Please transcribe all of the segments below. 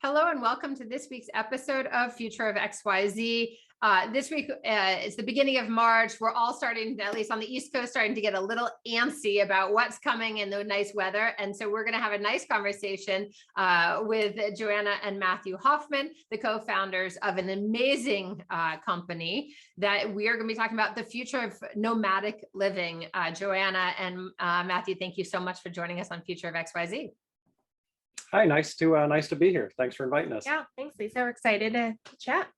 Hello and welcome to this week's episode of Future of XYZ. This week is the beginning of March. We're all starting, at least on the East Coast, starting to get a little antsy about what's coming in the nice weather. And so we're going to have a nice conversation with Joanna and Matthew Hofmann, the co-founders of an amazing company that we are going to be talking about the future of nomadic living. Joanna and Matthew, thank you so much for joining us on Future of XYZ. Hi, nice to be here. Thanks for inviting us. Yeah, thanks, Lisa. We're excited to chat.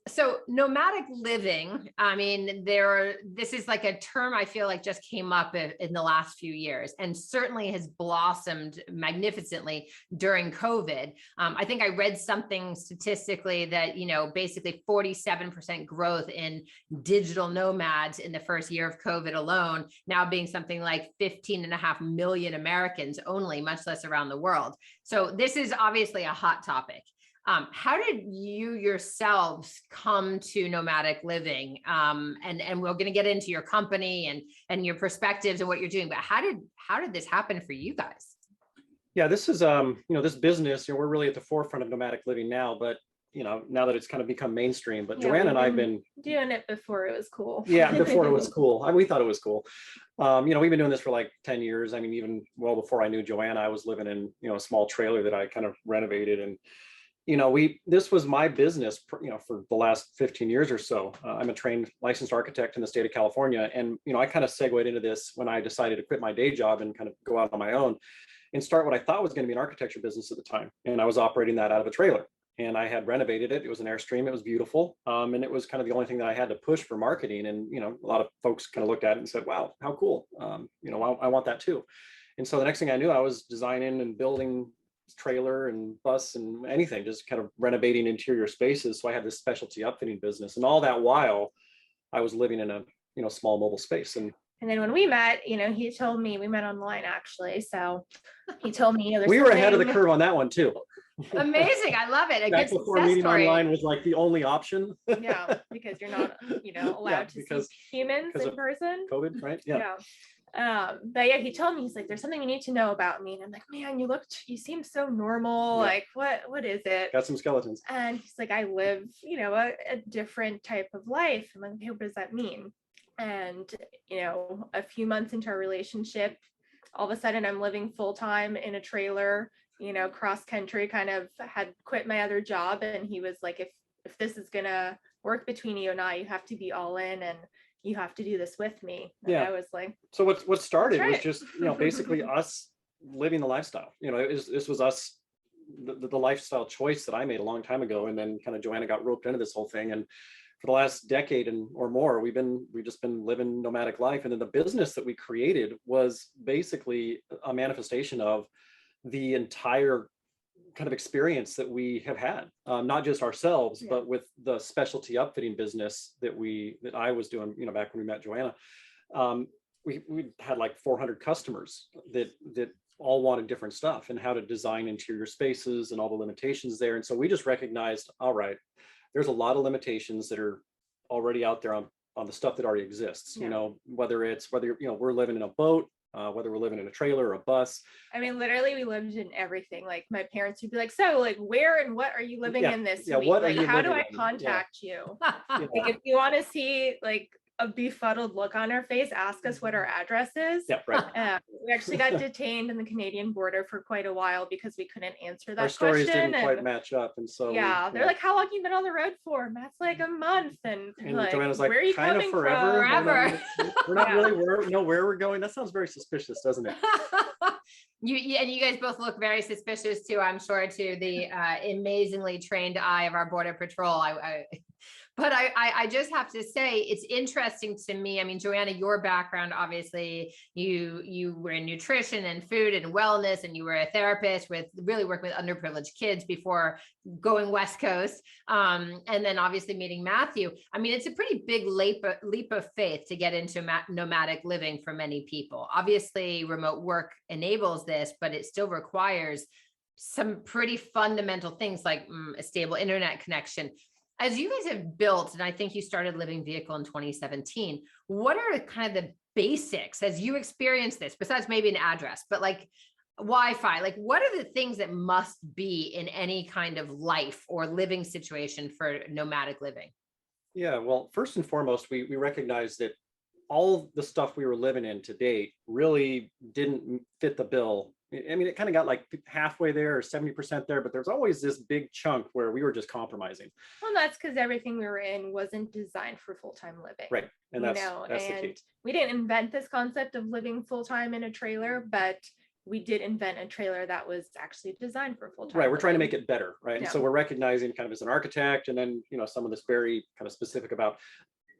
So nomadic living, I mean, this is like a term I feel like just came up in the last few years and certainly has blossomed magnificently during COVID. I think I read something statistically that, basically 47% growth in digital nomads in the first year of COVID alone, now being something like 15.5 million Americans only, much less around the world. So this is obviously a hot topic. How did you yourselves come to nomadic living? And we're going to get into your company and your perspectives and what you're doing, but how did this happen for you guys? Yeah, this is, this business, we're really at the forefront of nomadic living now, but now that it's kind of become mainstream, but yeah, Joanna and I've been doing it before it was cool. Yeah, before it was cool. We thought it was cool. We've been doing this for like 10 years. I mean, even well before I knew Joanna, I was living in, a small trailer that I kind of renovated, and this was my business, for the last 15 years or so. I'm a trained licensed architect in the state of California. And, I kind of segued into this when I decided to quit my day job and kind of go out on my own and start what I thought was going to be an architecture business at the time. And I was operating that out of a trailer, and I had renovated it. It was an Airstream. It was beautiful. And it was kind of the only thing that I had to push for marketing. And, a lot of folks kind of looked at it and said, wow, how cool. I want that too. And so the next thing I knew, I was designing and building trailer and bus and anything, just kind of renovating interior spaces. So I had this specialty upfitting business, and all that while I was living in a small mobile space. And then when we met, he told me, we met online actually, so he told me we were ahead of the curve on that one too. Amazing. I love it. A good before success meeting story. Online was like the only option. Yeah, because you're not allowed to see humans in person. COVID, right? Yeah. But yeah, he told me, he's like, there's something you need to know about me. And I'm like, man, you seem so normal. Yeah. Like, what is it? Got some skeletons. And he's like, I live, a different type of life. I'm like, hey, what does that mean? And, a few months into our relationship, all of a sudden I'm living full time in a trailer, cross country, kind of had quit my other job. And he was like, if this is going to work between you and I, you have to be all in, and you have to do this with me. And yeah. I was like, so what started was just, basically us living the lifestyle. This was us, the lifestyle choice that I made a long time ago. And then kind of Joanna got roped into this whole thing. And for the last decade or more, we've just been living nomadic life. And then the business that we created was basically a manifestation of the entire kind of experience that we have had, not just ourselves, but with the specialty upfitting business that I was doing, back when we met Joanna. We had like 400 customers that all wanted different stuff, and how to design interior spaces and all the limitations there. And so we just recognized, all right, there's a lot of limitations that are already out there on the stuff that already exists. Yeah. Whether we're living in a boat, whether we're living in a trailer or a bus. I mean, literally, we lived in everything. Like, my parents would be like, so like, where and what are you living in this week? Like, how do I contact you? Like, if you want to see like a befuddled look on our face, ask us what our address is. Yeah, right. We actually got detained in the Canadian border for quite a while because we couldn't answer that Our stories question. didn't quite match up, and so they're like, how long have you been on the road for? And that's like a month. And like, Joanna's like, where are you kind coming of forever. Forever. We're not really where we're going. That sounds very suspicious, doesn't it? You guys both look very suspicious too, I'm sure, to the amazingly trained eye of our Border Patrol. But I just have to say, it's interesting to me. I mean, Joanna, your background, obviously, you were in nutrition and food and wellness, and you were a therapist with really working with underprivileged kids before going West Coast. And then obviously meeting Matthew. I mean, it's a pretty big leap of faith to get into nomadic living for many people. Obviously, remote work enables this, but it still requires some pretty fundamental things like a stable internet connection. As you guys have built, and I think you started Living Vehicle in 2017, what are kind of the basics as you experience this, besides maybe an address, but like Wi-Fi, like what are the things that must be in any kind of life or living situation for nomadic living? Yeah, well, first and foremost, we recognize that all the stuff we were living in to date really didn't fit the bill. I mean, it kind of got like halfway there or 70% there, but there's always this big chunk where we were just compromising. Well, that's because everything we were in wasn't designed for full-time living. Right. And that's the and key. we didn't invent this concept of living full-time in a trailer, but we did invent a trailer that was actually designed for full-time. Right. We're trying to make it better. Right. And Yeah. so we're recognizing kind of as an architect, and then, some of this very kind of specific about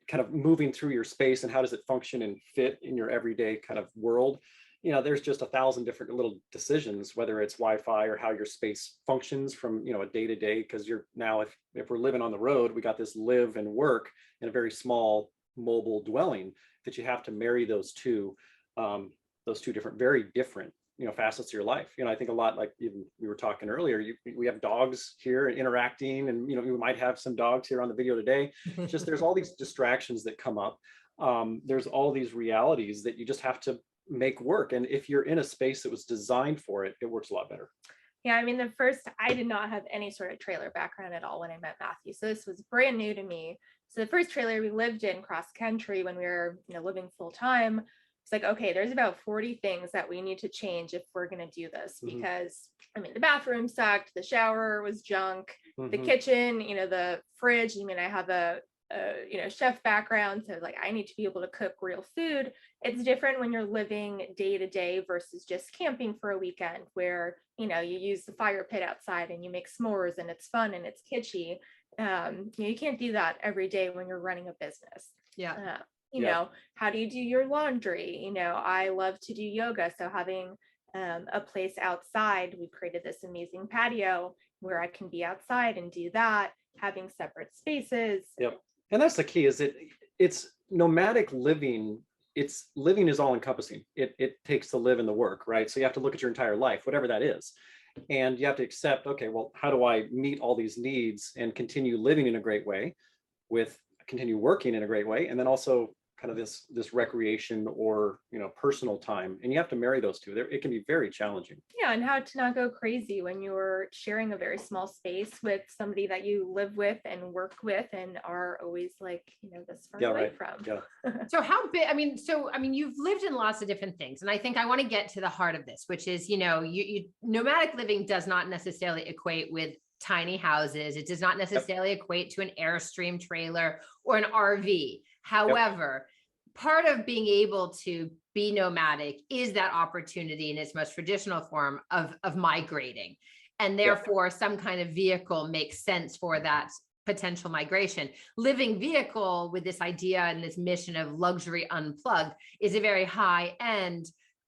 kind of moving through your space and how does it function and fit in your everyday kind of world. There's just 1,000 different little decisions, whether it's Wi-Fi or how your space functions from, a day to day, because you're now, if we're living on the road, we got this live and work in a very small mobile dwelling that you have to marry those two different, very different, facets of your life. I think a lot, like even we were talking earlier, we have dogs here interacting, and, we might have some dogs here on the video today. Just there's all these distractions that come up. There's all these realities that you just have to make work. And if you're in a space that was designed for it, it works a lot better. Yeah, I mean, I did not have any sort of trailer background at all when I met Matthew. So this was brand new to me. So the first trailer we lived in cross country when we were, living full time, it's like, okay, there's about 40 things that we need to change if we're going to do this, because I mean, the bathroom sucked, the shower was junk, the kitchen, the fridge. I mean, I have a chef background, so like I need to be able to cook real food. It's different when you're living day to day versus just camping for a weekend where you use the fire pit outside and you make s'mores and it's fun and it's kitschy. You can't do that every day when you're running a business. Yeah. How do you do your laundry? I love to do yoga, so having a place outside, we've created this amazing patio where I can be outside and do that, having separate spaces. Yep. And that's the key, is it's nomadic living. It's living is all encompassing. It takes the live and the work, right? So you have to look at your entire life, whatever that is. And you have to accept, okay, well, how do I meet all these needs and continue living in a great way continue working in a great way? And then also kind of this recreation or, personal time. And you have to marry those two. It can be very challenging. Yeah. And how to not go crazy when you're sharing a very small space with somebody that you live with and work with and are always like, this far away from. Yeah. So how big, you've lived in lots of different things. And I think I want to get to the heart of this, which is, nomadic living does not necessarily equate with tiny houses. It does not necessarily equate to an Airstream trailer or an RV. However, part of being able to be nomadic is that opportunity in its most traditional form of migrating. And therefore, some kind of vehicle makes sense for that potential migration. Living vehicle with this idea and this mission of luxury unplugged is a very high end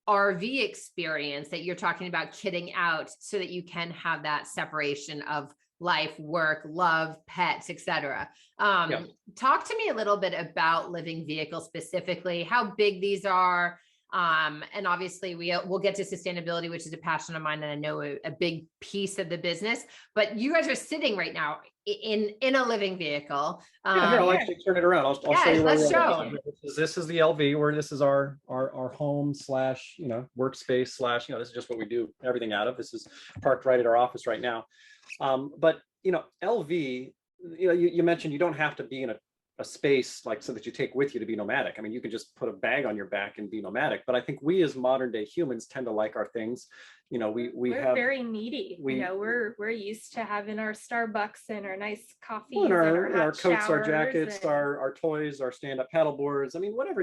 RV experience that you're talking about kitting out so that you can have that separation of life, work, love, pets, etc. Talk to me a little bit about living vehicles specifically, how big these are. And obviously we'll get to sustainability, which is a passion of mine and I know a big piece of the business, but you guys are sitting right now in a living vehicle. Here, I'll actually turn it around. I'll show you. Let's show. This is the LV, where this is our home slash, workspace slash, this is just what we do everything out of. This is parked right at our office right now. But, LV, you mentioned you don't have to be in a space like so that you take with you to be nomadic. I mean, you can just put a bag on your back and be nomadic. But I think we as modern day humans tend to like our things. We're very needy. We're used to having our Starbucks and our nice coffees and and our coats, our jackets, and our toys, our stand-up paddle boards. I mean, whatever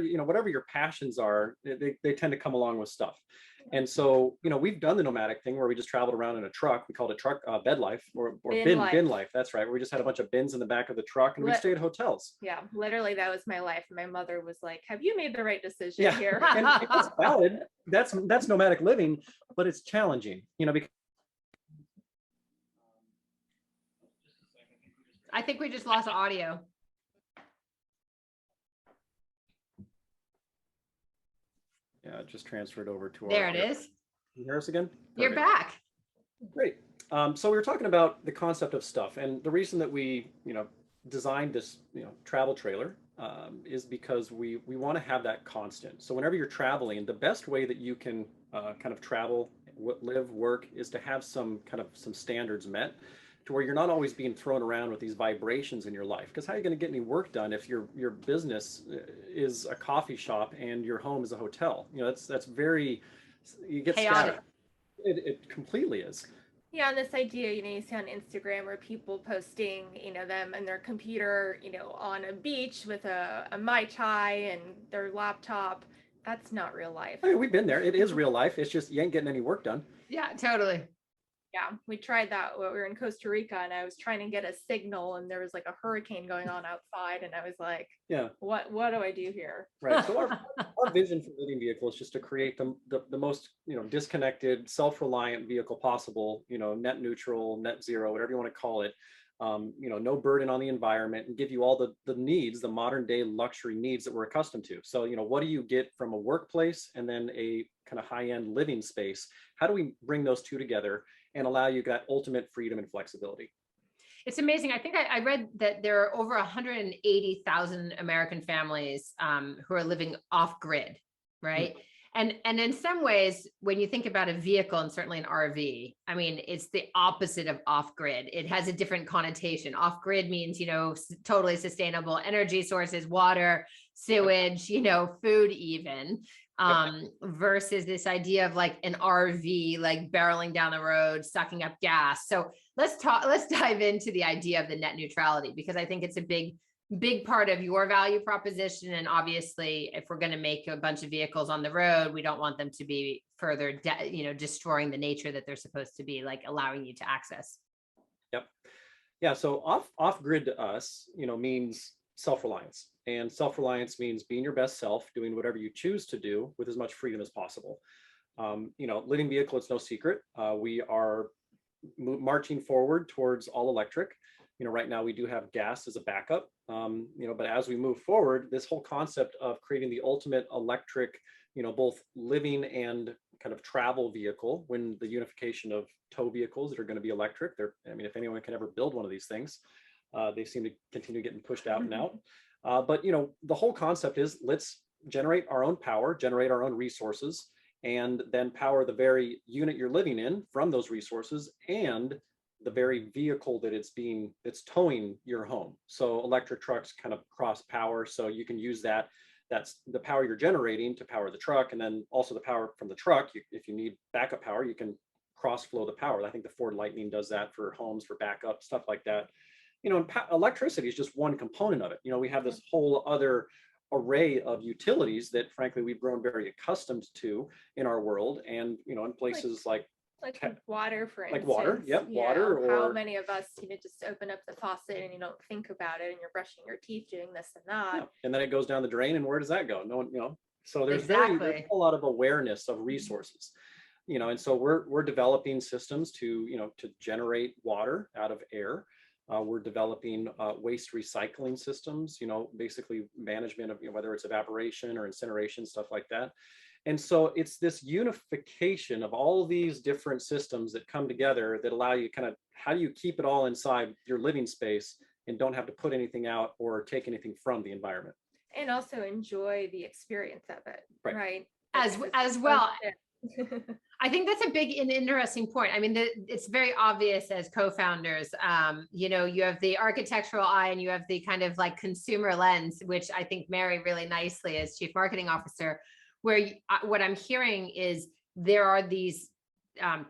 your passions are, they tend to come along with stuff. And so, we've done the nomadic thing where we just traveled around in a truck. We called it truck bed life or bin life. That's right. We just had a bunch of bins in the back of the truck and we stayed at hotels. Yeah, literally that was my life. My mother was like, have you made the right decision here? And it's valid. That's nomadic living, but it's challenging, because I think we just lost audio. Yeah, it just transferred over to there it is. Can you hear us again? You're back. Great. So we were talking about the concept of stuff, and the reason that we, designed this, travel trailer is because we want to have that constant. So whenever you're traveling, the best way that you can kind of travel live, work, is to have some standards met, to where you're not always being thrown around with these vibrations in your life. Because how are you going to get any work done if your business is a coffee shop and your home is a hotel? You know, that's very, you get Chaotic. scattered. It completely is. Yeah, and this idea, you see on Instagram where people posting, them and their computer, on a beach with a Mai Tai and their laptop. That's not real life. I mean, we've been there. It is real life. It's just you ain't getting any work done. Yeah, totally. Yeah, we tried that when we were in Costa Rica, and I was trying to get a signal, and there was like a hurricane going on outside, and I was like, yeah, what do I do here? Right. So our vision for Living Vehicle is just to create the most, disconnected, self-reliant vehicle possible, net neutral, net zero, whatever you want to call it. No burden on the environment, and give you all the needs, the modern day luxury needs that we're accustomed to. So, what do you get from a workplace and then a kind of high-end living space? How do we bring those two together and allow you that ultimate freedom and flexibility? It's amazing. I think I read that there are over 180,000 American families who are living off grid, right? And in some ways, when you think about a vehicle, and certainly an RV, I mean, it's the opposite of off grid. It has a different connotation. Off grid means, totally sustainable energy sources, water, sewage, food even. Versus this idea of like an RV, like barreling down the road, sucking up gas. So let's dive into the idea of the net neutrality, because I think it's a big part of your value proposition. And obviously, if we're going to make a bunch of vehicles on the road, we don't want them to be further, destroying the nature that they're supposed to be, like allowing you to access. Yep. Yeah. So off grid to us, means self-reliance. And self-reliance means being your best self, doing whatever you choose to do with as much freedom as possible. Living Vehicle, it's no secret. We are marching forward towards all electric. Right now we do have gas as a backup. But as we move forward, this whole concept of creating the ultimate electric, both living and kind of travel vehicle, when the unification of tow vehicles that are going to be electric, if anyone can ever build one of these things, they seem to continue getting pushed out and out. But the whole concept is, let's generate our own power, generate our own resources, and then power the very unit you're living in from those resources and the very vehicle that it's towing your home. So electric trucks kind of cross power. So you can use that. That's the power you're generating to power the truck. And then also the power from the truck. If you need backup power, you can cross flow the power. I think the Ford Lightning does that for homes, for backup, stuff like that. And electricity is just one component of it. We have this whole other array of utilities that frankly we've grown very accustomed to in our world. And in places like water, for instance. Like water, yep, water. Or how many of us, just open up the faucet and you don't think about it, and you're brushing your teeth, doing this and that. Yeah. And then it goes down the drain, and where does that go? No one, So there's Exactly. a lot of awareness of resources, and so we're developing systems to generate water out of air. We're developing waste recycling systems, basically management of whether it's evaporation or incineration, stuff like that. And so it's this unification of all these different systems that come together that allow you how do you keep it all inside your living space and don't have to put anything out or take anything from the environment. And also enjoy the experience of it, right? As well. I think that's a big and interesting point. I mean, it's very obvious as co-founders, you have the architectural eye and you have the kind of like consumer lens, which I think Mary really nicely as Chief Marketing Officer, where what I'm hearing is there are these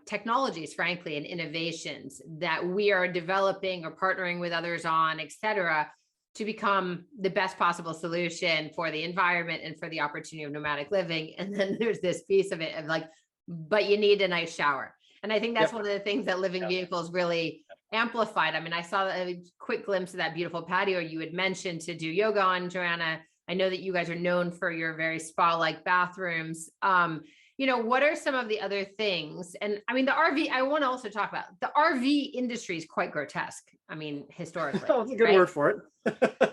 technologies, frankly, and innovations that we are developing or partnering with others on, et cetera, to become the best possible solution for the environment and for the opportunity of nomadic living. And then there's this piece of it of like, but you need a nice shower. And I think that's one of the things that Living Vehicles really amplified. I mean, I saw a quick glimpse of that beautiful patio you had mentioned to do yoga on, Joanna. I know that you guys are known for your very spa-like bathrooms. What are some of the other things? And I mean, the RV, I want to also talk about the RV industry is quite grotesque. I mean, historically. Oh, that's a good word for it.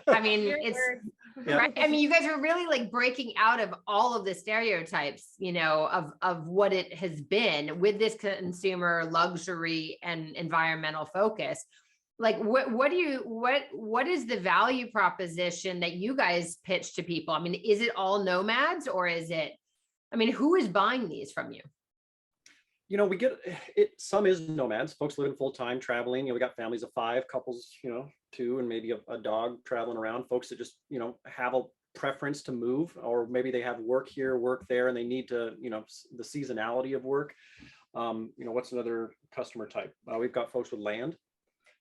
I mean, it's right. I mean, you guys are really like breaking out of all of the stereotypes, of what it has been with this consumer luxury and environmental focus. Like, what is the value proposition that you guys pitch to people? I mean, is it all nomads or is it, who is buying these from you? We get it. Some is nomads, folks living full time, traveling. We got families of 5, couples, 2, and maybe a dog traveling around. Folks that just, have a preference to move, or maybe they have work here, work there, and they need to, the seasonality of work. What's another customer type? We've got folks with land.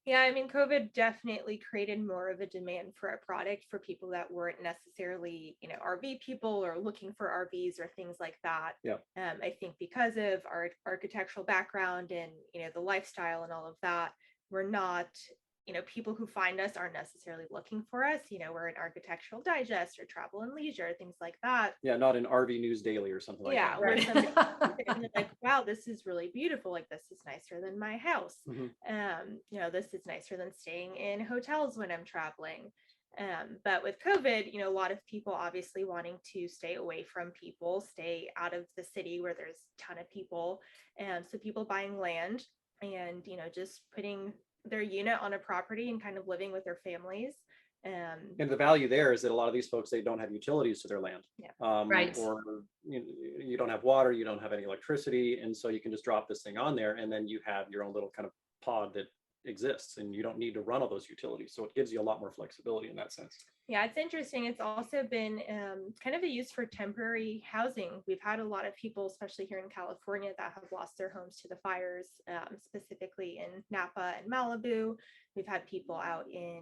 Yeah, I mean, COVID definitely created more of a demand for a product for people that weren't necessarily, RV people or looking for RVs or things like that. Yeah. I think because of our architectural background and, the lifestyle and all of that, we're not, people who find us aren't necessarily looking for us. We're in Architectural Digest or Travel and Leisure, things like that. Yeah, not an RV News Daily or something like that. Yeah, where somebody and they're like, wow, this is really beautiful. Like, this is nicer than my house. This is nicer than staying in hotels when I'm traveling. But with COVID, a lot of people obviously wanting to stay away from people, stay out of the city where there's a ton of people. So people buying land and, just putting their unit on a property and kind of living with their families. And the value there is that a lot of these folks, they don't have utilities to their land. Yeah. Right. Or you don't have water, you don't have any electricity. And so you can just drop this thing on there, and then you have your own little kind of pod that exists, and you don't need to run all those utilities. So it gives you a lot more flexibility in that sense. Yeah, it's interesting. It's also been kind of a use for temporary housing. We've had a lot of people, especially here in California, that have lost their homes to the fires, specifically in Napa and Malibu. We've had people out in,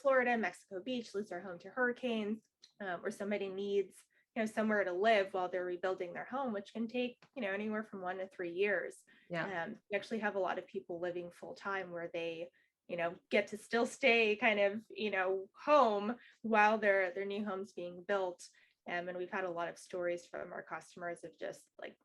Florida, Mexico Beach, lose their home to hurricanes, or somebody needs, somewhere to live while they're rebuilding their home, which can take, anywhere from 1 to 3 years. Yeah. We actually have a lot of people living full time where they get to still stay kind of, home while their new home's being built. And we've had a lot of stories from our customers of just like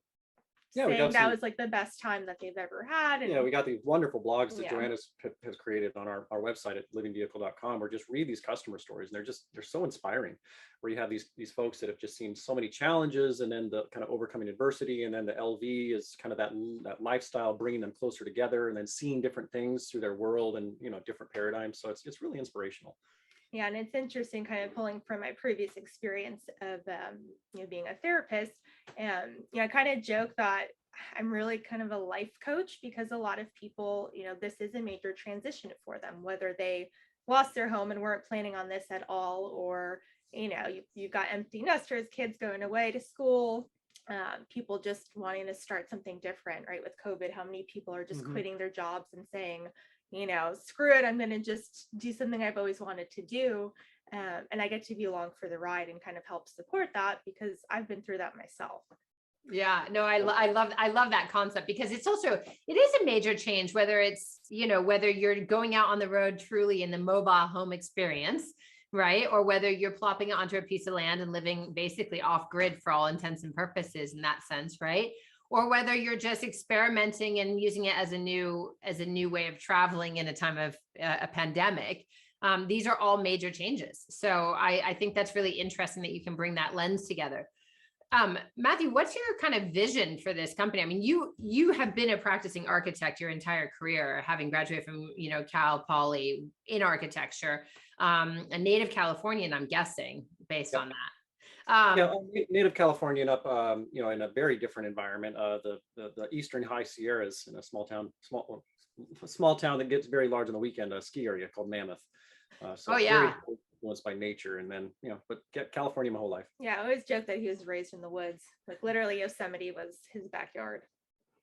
saying that was like the best time that they've ever had. And we got these wonderful blogs that Joanna has created on our website at livingvehicle.com, where just read these customer stories, and they're so inspiring, where you have these folks that have just seen so many challenges, and then the kind of overcoming adversity, and then the LV is kind of that lifestyle bringing them closer together, and then seeing different things through their world and different paradigms. So it's really inspirational. Yeah, and it's interesting kind of pulling from my previous experience of, being a therapist. And, I kind of joke that I'm really kind of a life coach, because a lot of people, this is a major transition for them, whether they lost their home and weren't planning on this at all, or, you've got empty nesters, kids going away to school, people just wanting to start something different, right? With COVID, how many people are just quitting their jobs and saying, screw it, I'm going to just do something I've always wanted to do. And I get to be along for the ride and kind of help support that, because I've been through that myself. Yeah, no, I love that concept, because it is a major change, whether it's, whether you're going out on the road truly in the mobile home experience, right? Or whether you're plopping it onto a piece of land and living basically off grid for all intents and purposes in that sense, right? Or whether you're just experimenting and using it as a new way of traveling in a time of a pandemic. These are all major changes. So I think that's really interesting that you can bring that lens together. Matthew, what's your kind of vision for this company? I mean, you have been a practicing architect your entire career, having graduated from, Cal Poly in architecture, a native Californian, I'm guessing, based on that. Native Californian up, in a very different environment. The Eastern High Sierras, in a small town that gets very large on the weekend, a ski area called Mammoth. Very influenced by nature, and then but California my whole life. Yeah, I always joke that he was raised in the woods. Like, literally Yosemite was his backyard.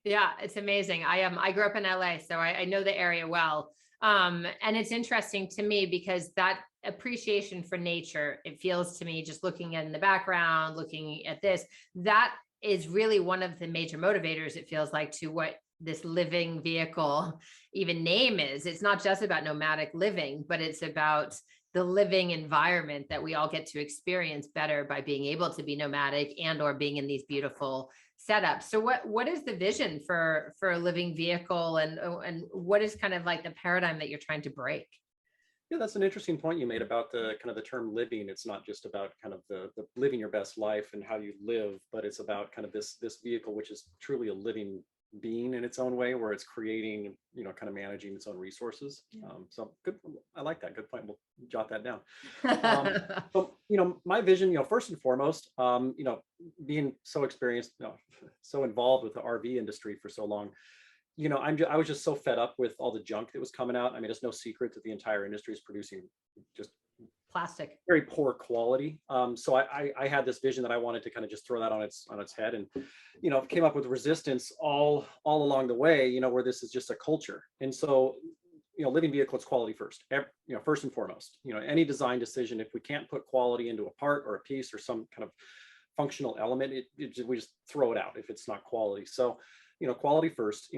Yeah, it's amazing. I grew up in LA, so I know the area well. And it's interesting to me because that appreciation for nature, it feels to me, just looking in the background, looking at this, that is really one of the major motivators, it feels like, to what this living vehicle even name is. It's not just about nomadic living, but it's about the living environment that we all get to experience better by being able to be nomadic and or being in these beautiful setups. So what is the vision for a living vehicle, and what is kind of like the paradigm that you're trying to break? Yeah, that's an interesting point you made about the kind of the term living. It's not just about kind of the living your best life and how you live, but it's about kind of this vehicle, which is truly a living being in its own way, where it's creating, kind of managing its own resources. Yeah. So good. I like that. Good point. We'll jot that down. So, my vision, first and foremost, being so experienced, so involved with the RV industry for so long, I was just so fed up with all the junk that was coming out. I mean, it's no secret that the entire industry is producing just Plastic. very poor quality. So I had this vision that I wanted to kind of just throw that on its head, and came up with resistance all along the way. Where this is just a culture, and so living vehicle, it's quality first. First and foremost. Any design decision, if we can't put quality into a part or a piece or some kind of functional element, we just throw it out if it's not quality. So quality first.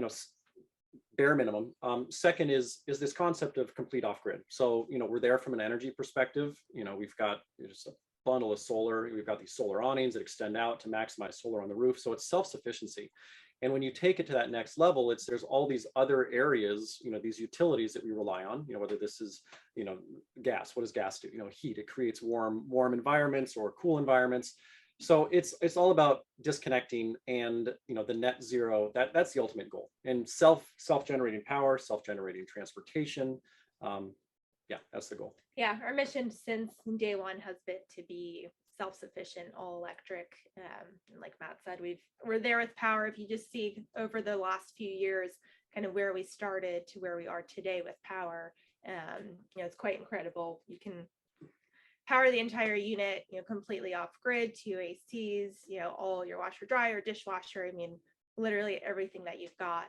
Bare minimum. Second is this concept of complete off-grid. So, we're there from an energy perspective. We've got just a bundle of solar. We've got these solar awnings that extend out to maximize solar on the roof. So it's self-sufficiency. And when you take it to that next level, there's all these other areas, these utilities that we rely on, whether this is, gas. What does gas do? Heat. It creates warm environments or cool environments. So it's all about disconnecting, and the net zero, that's the ultimate goal, and self-generating power, self-generating transportation. Yeah, that's the goal. Yeah, our mission since day one has been to be self-sufficient, all electric. And like Matt said, we're there with power. If you just see over the last few years, kind of where we started to where we are today with power, it's quite incredible. You can power the entire unit, completely off grid, 2 ACs, all your washer, dryer, dishwasher. I mean, literally everything that you've got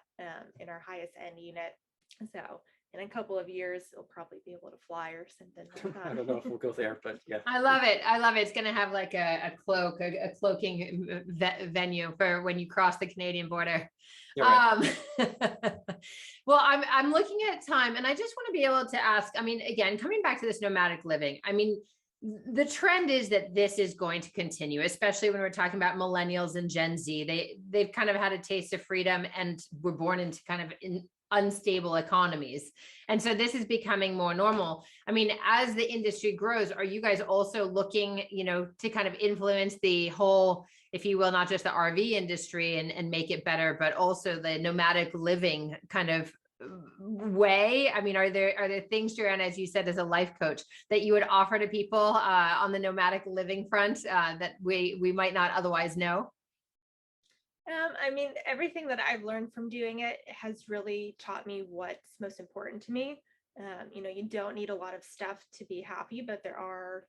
in our highest end unit. So in a couple of years, it'll probably be able to fly or something like that. I don't know if we'll go there, but yeah. I love it. It's going to have like a cloaking venue for when you cross the Canadian border. Right. Well, I'm looking at time, and I just want to be able to ask, I mean, again, coming back to this nomadic living, I mean, the trend is that this is going to continue, especially when we're talking about millennials and Gen Z. They've kind of had a taste of freedom and were born into kind of unstable economies. And so this is becoming more normal. I mean, as the industry grows, are you guys also looking, to kind of influence the whole, if you will, not just the RV industry and make it better, but also the nomadic living kind of way? I mean, are there things, Joanna, as you said, as a life coach, that you would offer to people on the nomadic living front that we might not otherwise know? I mean, everything that I've learned from doing it has really taught me what's most important to me. You don't need a lot of stuff to be happy, but there are,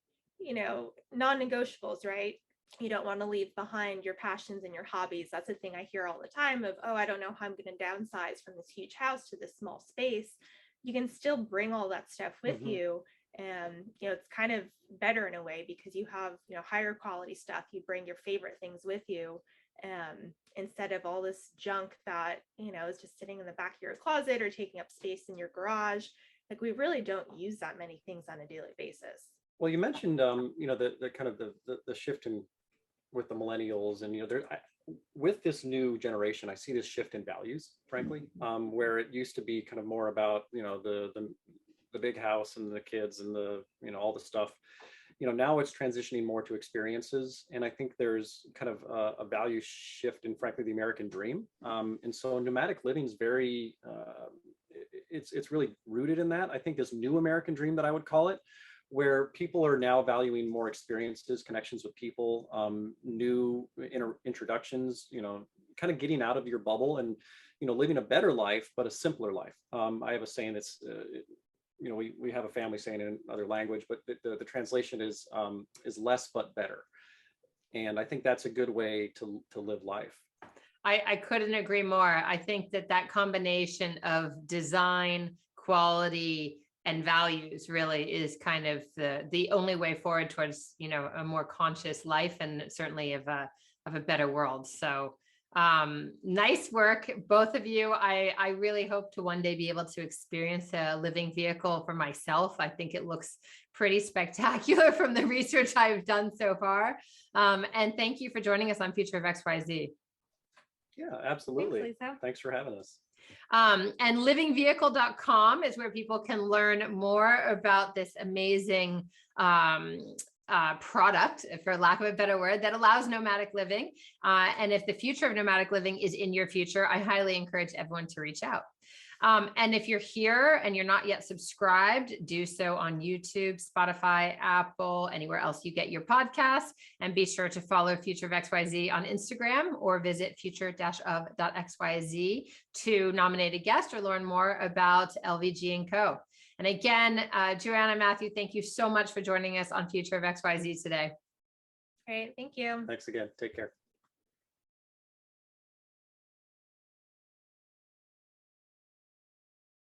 non-negotiables, right? You don't want to leave behind your passions and your hobbies. That's a thing I hear all the time of, oh, I don't know how I'm going to downsize from this huge house to this small space. You can still bring all that stuff with you. And, it's kind of better in a way because you have, higher quality stuff. You bring your favorite things with you. Instead of all this junk that, is just sitting in the back of your closet or taking up space in your garage. Like, we really don't use that many things on a daily basis. Well, you mentioned, the kind of the shift in with the millennials, and, with this new generation, I see this shift in values, frankly, where it used to be kind of more about, the big house and the kids and the, all the stuff. Now it's transitioning more to experiences. And I think there's kind of a value shift in, frankly, the American dream. And so nomadic living is very, it's really rooted in that. I think this new American dream, that I would call it, where people are now valuing more experiences, connections with people, new introductions, kind of getting out of your bubble and, living a better life, but a simpler life. I have a saying that's, we have a family saying in another language, but the translation is less but better. And I think that's a good way to live life. I couldn't agree more. I think that combination of design, quality, and values really is kind of the only way forward towards, a more conscious life, and certainly of a better world. So nice work, both of you. I really hope to one day be able to experience a living vehicle for myself. I think it looks pretty spectacular from the research I've done so far. And thank you for joining us on Future of XYZ. Yeah, absolutely. Thanks, Lisa. Thanks for having us. And livingvehicle.com is where people can learn more about this amazing product, for lack of a better word, that allows nomadic living. And if the future of nomadic living is in your future, I highly encourage everyone to reach out. And if you're here and you're not yet subscribed, do so on YouTube, Spotify, Apple, anywhere else you get your podcasts. And be sure to follow Future of XYZ on Instagram or visit future-of.xyz to nominate a guest or learn more about LVG & Co. And again, Joanna, Matthew, thank you so much for joining us on Future of XYZ today. Great. Thank you. Thanks again. Take care.